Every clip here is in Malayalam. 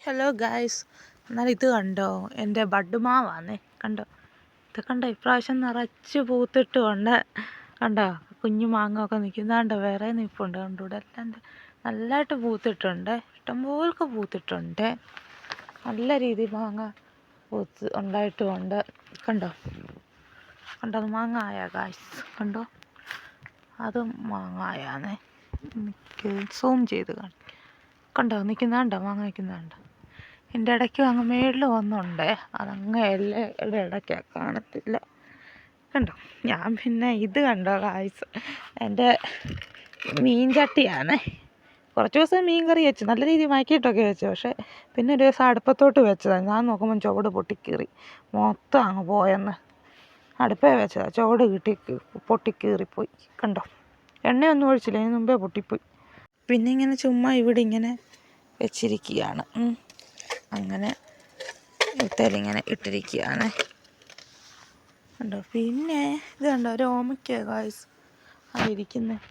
ഹലോ ഗായ്സ്, എന്നാൽ ഇത് കണ്ടോ, എൻ്റെ ബഡ് മാവാന്നേ. കണ്ടോ, ഇത് കണ്ടോ, ഇപ്രാവശ്യം നിറച്ച് പൂത്തിട്ടുണ്ട്. കണ്ടോ, കുഞ്ഞു മാങ്ങ ഒക്കെ നിൽക്കുന്നുണ്ട്, വേറെ നിൽപ്പുണ്ട്. കണ്ടോ, ഇവിടെ എല്ലാം നല്ലതായിട്ട് പൂത്തിട്ടുണ്ട്, ഇഷ്ടംപോലൊക്കെ പൂത്തിട്ടുണ്ട്. നല്ല രീതിയിൽ മാങ്ങ പൂത്ത് ഉണ്ടായിട്ടുമുണ്ട്. കണ്ടോ കണ്ടോ, അത് മാങ്ങായ ഗായ്സ്. കണ്ടോ, അതും മാങ്ങായാന്നേ. എനിക്ക് സൂം ചെയ്ത് കണ്ടോ നിൽക്കുന്നുണ്ടോ, മാങ്ങ നിൽക്കുന്നുണ്ടോ. എൻ്റെ ഇടയ്ക്ക് അങ്ങ് മേളിൽ ഒന്നുണ്ട്, അതങ്ങ് എല്ലയുടെ ഇടയ്ക്കാണ്, കാണത്തില്ല. കണ്ടോ, ഞാൻ പിന്നെ ഇത് കണ്ടോ ഗായ്സ്, എൻ്റെ മീൻ ചട്ടിയാണേ. കുറച്ച് ദിവസം മീൻ കറി വെച്ചു, നല്ല രീതിയിൽ മയക്കിയിട്ടൊക്കെ വെച്ചു. പക്ഷേ പിന്നെ ഒരു ദിവസം അടുപ്പത്തോട്ട് വെച്ചതാണ്. ഞാൻ നോക്കുമ്പം ചുവട് പൊട്ടിക്കീറി, മൊത്തം അങ്ങ് പോയെന്ന്. അടുപ്പേ വെച്ചതാണ്, ചുവട് പൊട്ടിക്കീറിപ്പോയി. കണ്ടോ, എണ്ണയൊന്നും ഒഴിച്ചില്ല, അതിന് മുമ്പേ പൊട്ടിപ്പോയി. പിന്നെ ഇങ്ങനെ ചുമ്മാ ഇവിടെ ഇങ്ങനെ വെച്ചിരിക്കുകയാണ്. അങ്ങനെ ഇങ്ങനെ ഇട്ടിരിക്കുകയാണ്. കണ്ടോ, പിന്നെ ഇത് കണ്ടോ, ഒരു ഓമയ്ക്ക ഗായ്സ് അതിരിക്കുന്നത്.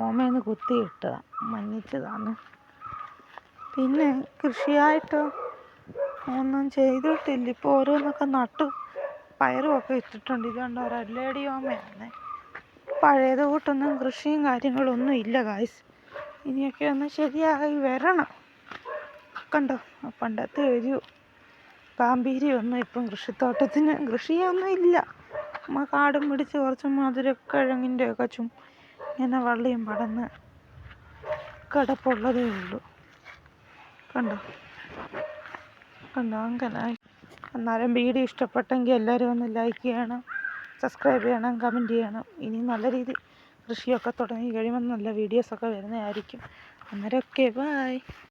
ഓമയൊന്ന് കുത്തിയിട്ടതാണ്, മഞ്ഞിച്ചതാണ്. പിന്നെ കൃഷിയായിട്ട് ഒന്നും ചെയ്തിട്ടില്ല. ഇപ്പോൾ ഓരോന്നൊക്കെ നട്ടു, പയറുമൊക്കെ ഇട്ടിട്ടുണ്ട്. ഇത് കണ്ടോ, റെഡ് ലേഡി ഓമയാണ്. പഴയത് കൂട്ടൊന്നും കൃഷിയും കാര്യങ്ങളൊന്നും ഇല്ല ഗായ്സ്. ഇനിയൊക്കെ ഒന്ന് ശരിയായി വരണം. കണ്ടോ, പണ്ടത്തെ ഒരു ഗാംഭീര്യമൊന്നും ഇപ്പം കൃഷിത്തോട്ടത്തിന് കൃഷിയൊന്നും ഇല്ല. നമ്മൾ കാടും പിടിച്ച് കുറച്ച് മധുരക്കിഴങ്ങിൻ്റെ ഒക്കെ ഇങ്ങനെ വള്ളിയും പടന്ന് കിടപ്പുള്ളതേ ഉള്ളൂ. കണ്ടോ കണ്ടോ, അങ്ങനെ. എന്നാലും വീഡിയോ ഇഷ്ടപ്പെട്ടെങ്കിൽ എല്ലാവരും ഒന്ന് ലൈക്ക് ചെയ്യണം, സബ്സ്ക്രൈബ് ചെയ്യണം, കമൻറ്റ് ചെയ്യണം. ഇനി നല്ല രീതിയിൽ കൃഷിയൊക്കെ തുടങ്ങി കഴിയുമ്പോൾ നല്ല വീഡിയോസൊക്കെ വരുന്നതായിരിക്കും. അന്നേരമൊക്കെ ബായ്.